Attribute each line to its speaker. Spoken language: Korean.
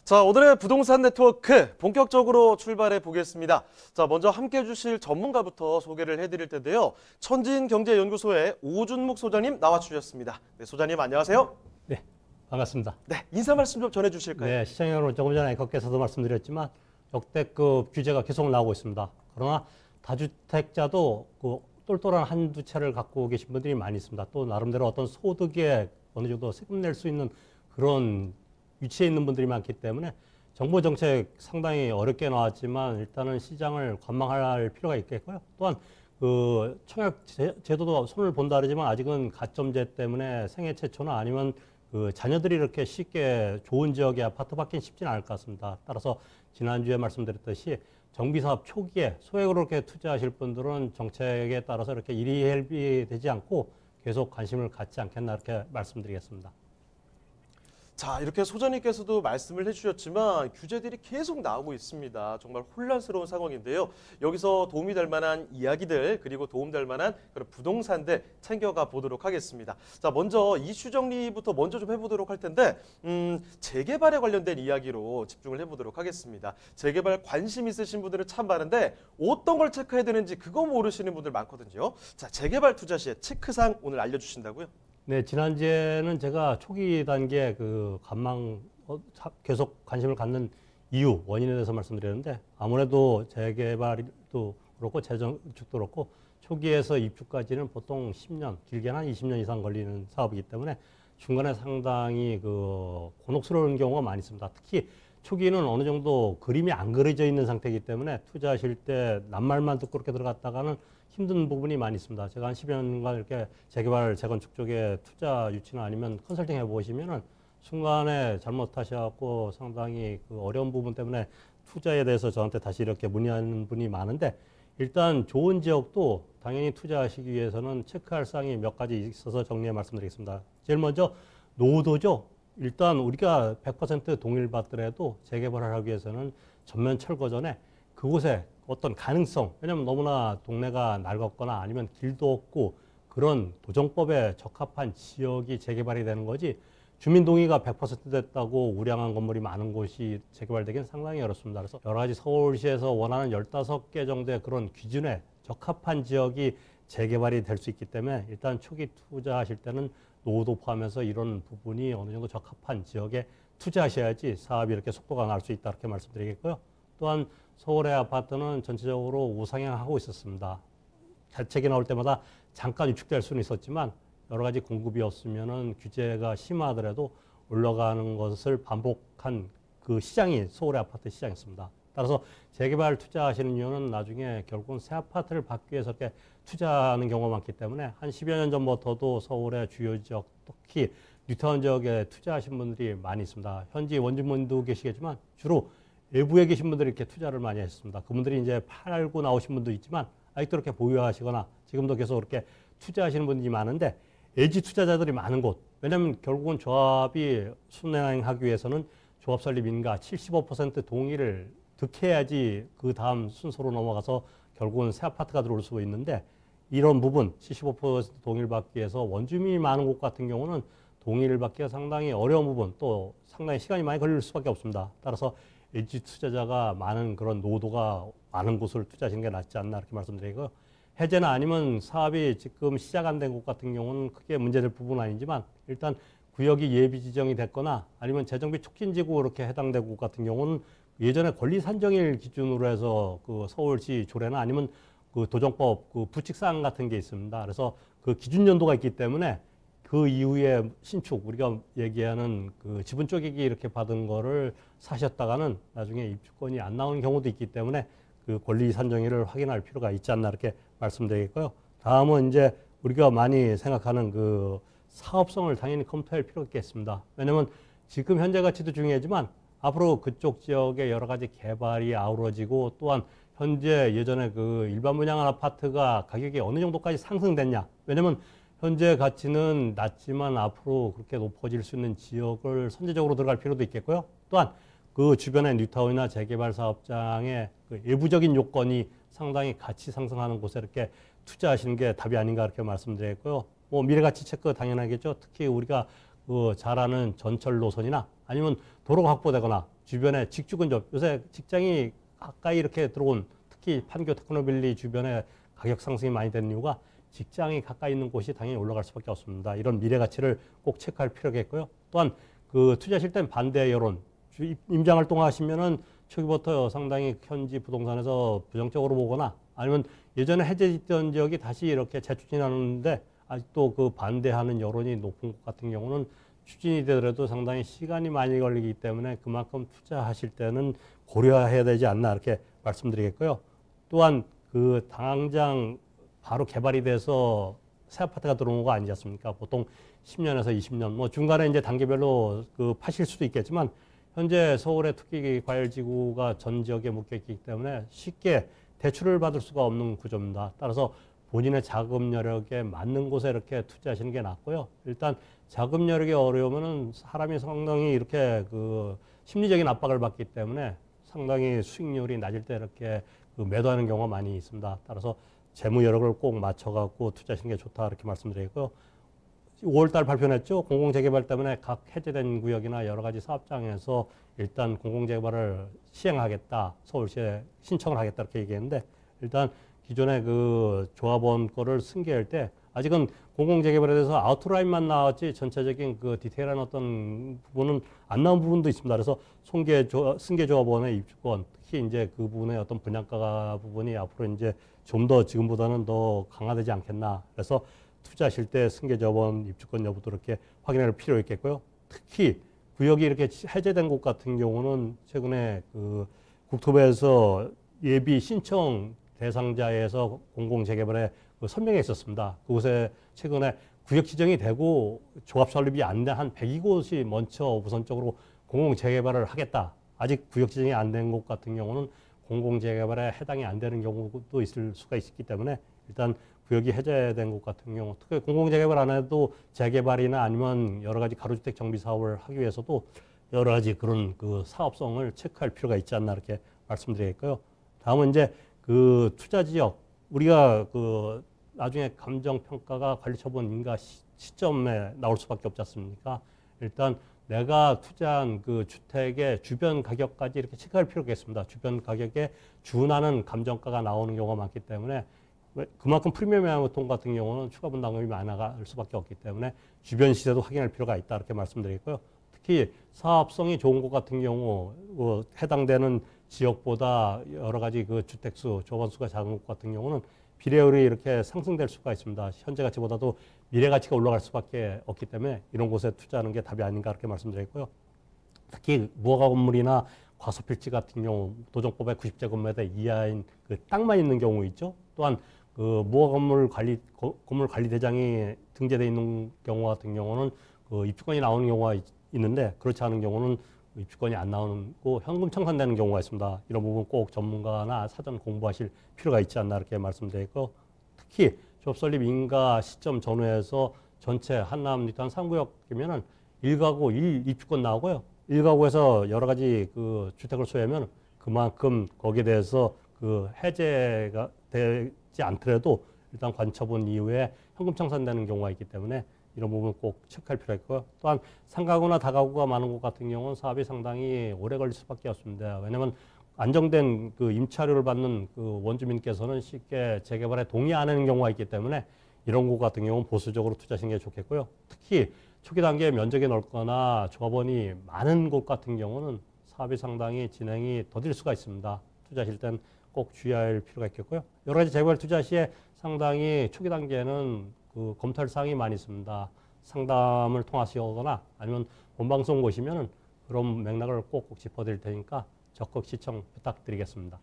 Speaker 1: 자, 오늘의 부동산 네트워크 본격적으로 출발해 보겠습니다. 자, 먼저 함께 해주실 전문가부터 소개를 해드릴 텐데요. 천진경제연구소의 오준묵 소장님 나와주셨습니다. 네, 소장님 안녕하세요.
Speaker 2: 네, 반갑습니다.
Speaker 1: 네, 인사 말씀 좀 전해주실까요?
Speaker 2: 네, 시청 여러분 조금 전에 앵커께서도 말씀드렸지만 역대급 규제가 계속 나오고 있습니다. 그러나 다주택자도 그 똘똘한 한두 채를 갖고 계신 분들이 많이 있습니다. 또 나름대로 어떤 소득에 어느 정도 세금 낼 수 있는 그런 위치에 있는 분들이 많기 때문에 정부 정책 상당히 어렵게 나왔지만 일단은 시장을 관망할 필요가 있겠고요. 또한 그 청약 제도도 손을 본다 그러지만 아직은 가점제 때문에 생애 최초나 아니면 그 자녀들이 이렇게 쉽게 좋은 지역의 아파트 받기는 쉽지는 않을 것 같습니다. 따라서 지난주에 말씀드렸듯이 정비사업 초기에 소액으로 이렇게 투자하실 분들은 정책에 따라서 이렇게 일희일비 되지 않고 계속 관심을 갖지 않겠나 이렇게 말씀드리겠습니다.
Speaker 1: 자, 이렇게 소장님께서도 말씀을 해주셨지만 규제들이 계속 나오고 있습니다. 정말 혼란스러운 상황인데요. 여기서 도움이 될 만한 이야기들 그리고 도움될 만한 그런 부동산들 챙겨가 보도록 하겠습니다. 자, 먼저 이슈 정리부터 먼저 좀 해보도록 할 텐데 재개발에 관련된 이야기로 집중을 해보도록 하겠습니다. 재개발 관심 있으신 분들은 참 많은데 어떤 걸 체크해야 되는지 그거 모르시는 분들 많거든요. 자, 재개발 투자 시에 체크사항 오늘 알려주신다고요?
Speaker 2: 네, 지난주에는 제가 초기 단계 그 계속 관심을 갖는 이유, 원인에 대해서 말씀드렸는데 아무래도 재개발도 그렇고 재건축도 그렇고 초기에서 입주까지는 보통 10년, 길게는 한 20년 이상 걸리는 사업이기 때문에 중간에 상당히 그 곤혹스러운 경우가 많이 있습니다. 특히 초기는 어느 정도 그림이 안 그려져 있는 상태이기 때문에 투자하실 때 낱말만 듣고 그렇게 들어갔다가는 힘든 부분이 많이 있습니다. 제가 한 10여 년간 이렇게 재개발, 재건축 쪽에 투자 유치나 아니면 컨설팅 해보시면은 순간에 잘못하셔갖고 상당히 그 어려운 부분 때문에 투자에 대해서 저한테 다시 이렇게 문의하는 분이 많은데 일단 좋은 지역도 당연히 투자하시기 위해서는 체크할 사항이 몇 가지 있어서 정리해 말씀드리겠습니다. 제일 먼저 노후도죠. 일단 우리가 100% 동일받더라도 재개발을 하기 위해서는 전면 철거 전에 그곳에 어떤 가능성, 왜냐하면 너무나 동네가 낡았거나 아니면 길도 없고 그런 도정법에 적합한 지역이 재개발이 되는 거지 주민 동의가 100% 됐다고 우량한 건물이 많은 곳이 재개발되기는 상당히 어렵습니다. 그래서 여러 가지 서울시에서 원하는 15개 정도의 그런 기준에 적합한 지역이 재개발이 될 수 있기 때문에 일단 초기 투자하실 때는 노후도 포함해서 이런 부분이 어느 정도 적합한 지역에 투자하셔야지 사업이 이렇게 속도가 날 수 있다 이렇게 말씀드리겠고요. 또한 서울의 아파트는 전체적으로 우상향하고 있었습니다. 대책이 나올 때마다 잠깐 위축될 수는 있었지만 여러 가지 공급이 없으면은 규제가 심하더라도 올라가는 것을 반복한 그 시장이 서울의 아파트 시장이었습니다. 따라서 재개발 투자하시는 이유는 나중에 결국은 새 아파트를 받기 위해서 이렇게 투자하는 경우가 많기 때문에 한 10여 년 전부터도 서울의 주요 지역, 특히 뉴타운 지역에 투자하신 분들이 많이 있습니다. 현지 원주민도 계시겠지만 주로 외부에 계신 분들이 이렇게 투자를 많이 했습니다. 그분들이 이제 팔고 나오신 분도 있지만 아직도 이렇게 보유하시거나 지금도 계속 이렇게 투자하시는 분들이 많은데 LG 투자자들이 많은 곳. 왜냐하면 결국은 조합이 순행하기 위해서는 조합 설립 인가 75% 동의를 득해야지 그 다음 순서로 넘어가서 결국은 새 아파트가 들어올 수 있는데 이런 부분 75% 동의를 받기 위해서 원주민이 많은 곳 같은 경우는 동의를 받기가 상당히 어려운 부분 또 상당히 시간이 많이 걸릴 수밖에 없습니다. 따라서 LG 투자자가 많은 그런 노도가 많은 곳을 투자하시는 게 낫지 않나 이렇게 말씀드리고 해제나 아니면 사업이 지금 시작 안 된 곳 같은 경우는 크게 문제될 부분은 아니지만 일단 구역이 예비 지정이 됐거나 아니면 재정비 촉진지구 이렇게 해당된 곳 같은 경우는 예전에 권리 산정일 기준으로 해서 그 서울시 조례나 아니면 그 도정법 그 부칙사항 같은 게 있습니다. 그래서 그 기준 연도가 있기 때문에 그 이후에 신축 우리가 얘기하는 그 지분 쪼개기 이렇게 받은 거를 사셨다가는 나중에 입주권이 안 나오는 경우도 있기 때문에 그 권리 산정일을 확인할 필요가 있지 않나 이렇게 말씀드리겠고요. 다음은 이제 우리가 많이 생각하는 그 사업성을 당연히 검토할 필요가 있겠습니다. 왜냐하면 지금 현재 가치도 중요하지만 앞으로 그쪽 지역에 여러 가지 개발이 아우러지고 또한 현재 예전에 그 일반 분양한 아파트가 가격이 어느 정도까지 상승됐냐. 왜냐하면 현재 가치는 낮지만 앞으로 그렇게 높아질 수 있는 지역을 선제적으로 들어갈 필요도 있겠고요. 또한 그 주변의 뉴타운이나 재개발 사업장의 그 일부적인 요건이 상당히 가치 상승하는 곳에 이렇게 투자하시는 게 답이 아닌가 이렇게 말씀드리겠고요. 뭐 미래가치 체크 당연하겠죠. 특히 우리가 그 잘 아는 전철 노선이나 아니면 도로가 확보되거나 주변에 직주 근접, 요새 직장이 가까이 이렇게 들어온, 특히 판교 테크노빌리 주변에 가격 상승이 많이 되는 이유가 직장이 가까이 있는 곳이 당연히 올라갈 수밖에 없습니다. 이런 미래 가치를 꼭 체크할 필요가 있고요. 또한 그 투자하실 땐 반대 여론, 임장 활동하시면은 초기부터 상당히 현지 부동산에서 부정적으로 보거나 아니면 예전에 해제됐던 지역이 다시 이렇게 재추진하는데 아직도 그 반대하는 여론이 높은 것 같은 경우는 추진이 되더라도 상당히 시간이 많이 걸리기 때문에 그만큼 투자하실 때는 고려해야 되지 않나 이렇게 말씀드리겠고요. 또한 그 당장 바로 개발이 돼서 새 아파트가 들어오는 거 아니지 않습니까? 보통 10년에서 20년, 뭐 중간에 이제 단계별로 그 파실 수도 있겠지만 현재 서울의 특기 과열지구가 전 지역에 묶여 있기 때문에 쉽게 대출을 받을 수가 없는 구조입니다. 따라서 본인의 자금 여력에 맞는 곳에 이렇게 투자하시는 게 낫고요. 일단 자금 여력이 어려우면은 사람이 상당히 이렇게 그 심리적인 압박을 받기 때문에 상당히 수익률이 낮을 때 이렇게 그 매도하는 경우가 많이 있습니다. 따라서 재무 여력을 꼭 맞춰갖고 투자하시는 게 좋다 이렇게 말씀드리고요. 5월달 발표했죠. 공공재개발 때문에 각 해제된 구역이나 여러 가지 사업장에서 일단 공공재개발을 시행하겠다, 서울시에 신청을 하겠다 이렇게 얘기했는데 일단 기존의 그 조합원 거를 승계할 때 아직은 공공재개발에 대해서 아웃라인만 나왔지 전체적인 그 디테일한 어떤 부분은 안 나온 부분도 있습니다. 그래서 승계조합원의 입주권, 특히 이제 그 부분의 어떤 분양가 부분이 앞으로 이제 좀 더 지금보다는 더 강화되지 않겠나. 그래서 투자하실 때 승계조합원 입주권 여부도 이렇게 확인할 필요 있겠고요. 특히 구역이 이렇게 해제된 곳 같은 경우는 최근에 그 국토부에서 예비 신청 대상자에서 공공재개발에 그 선명해 있었습니다. 그곳에 최근에 구역 지정이 되고 조합 설립이 안 된 한 102곳이 먼저 우선적으로 공공재개발을 하겠다. 아직 구역 지정이 안 된 곳 같은 경우는 공공재개발에 해당이 안 되는 경우도 있을 수가 있기 때문에 일단 구역이 해제된 곳 같은 경우, 특히 공공재개발 안 해도 재개발이나 아니면 여러 가지 가로주택 정비 사업을 하기 위해서도 여러 가지 그런 그 사업성을 체크할 필요가 있지 않나 이렇게 말씀드리겠고요. 다음은 이제 그 투자 지역, 우리가 그 나중에 감정평가가 관리처분 인가 시점에 나올 수밖에 없지 않습니까? 일단 내가 투자한 그 주택의 주변 가격까지 이렇게 체크할 필요가 있습니다. 주변 가격에 준하는 감정가가 나오는 경우가 많기 때문에 그만큼 프리미엄 보통 같은 경우는 추가 분담금이 많이 나갈 수밖에 없기 때문에 주변 시세도 확인할 필요가 있다 이렇게 말씀드리고요. 특히 사업성이 좋은 곳 같은 경우 해당되는 지역보다 여러 가지 그 주택수, 조건수가 작은 곳 같은 경우는 비례율이 이렇게 상승될 수가 있습니다. 현재 가치보다도 미래 가치가 올라갈 수밖에 없기 때문에 이런 곳에 투자하는 게 답이 아닌가 이렇게 말씀드렸고요. 특히 무허가 건물이나 과소필지 같은 경우 도정법의 90제곱미터 이하인 그 땅만 있는 경우 있죠. 또한 그 무허가 건물 관리 대장이 등재되어 있는 경우 같은 경우는 그 입주권이 나오는 경우가 있는데 그렇지 않은 경우는 입주권이 안 나오고 현금 청산되는 경우가 있습니다. 이런 부분 꼭 전문가나 사전 공부하실 필요가 있지 않나 이렇게 말씀드리고, 특히 조합 설립 인가 시점 전후에서 전체 한남 리탄 3구역이면은 1가구 1 입주권 나오고요. 1가구에서 여러 가지 그 주택을 소유하면 그만큼 거기에 대해서 그 해제가 되지 않더라도 일단 관처분 이후에 현금 청산되는 경우가 있기 때문에 이런 부분 꼭 체크할 필요가 있고요. 또한 상가구나 다가구가 많은 곳 같은 경우는 사업이 상당히 오래 걸릴 수밖에 없습니다. 왜냐하면 안정된 그 임차료를 받는 그 원주민께서는 쉽게 재개발에 동의 안 하는 경우가 있기 때문에 이런 곳 같은 경우는 보수적으로 투자하시는 게 좋겠고요. 특히 초기 단계에 면적이 넓거나 조합원이 많은 곳 같은 경우는 사업이 상당히 진행이 더딜 수가 있습니다. 투자하실 땐 꼭 주의할 필요가 있겠고요. 여러 가지 재개발 투자 시에 상당히 초기 단계에는 그 검토할 사항이 많이 있습니다. 상담을 통하시거나 아니면 본방송 보시면은 그런 맥락을 꼭 짚어드릴 테니까 적극 시청 부탁드리겠습니다.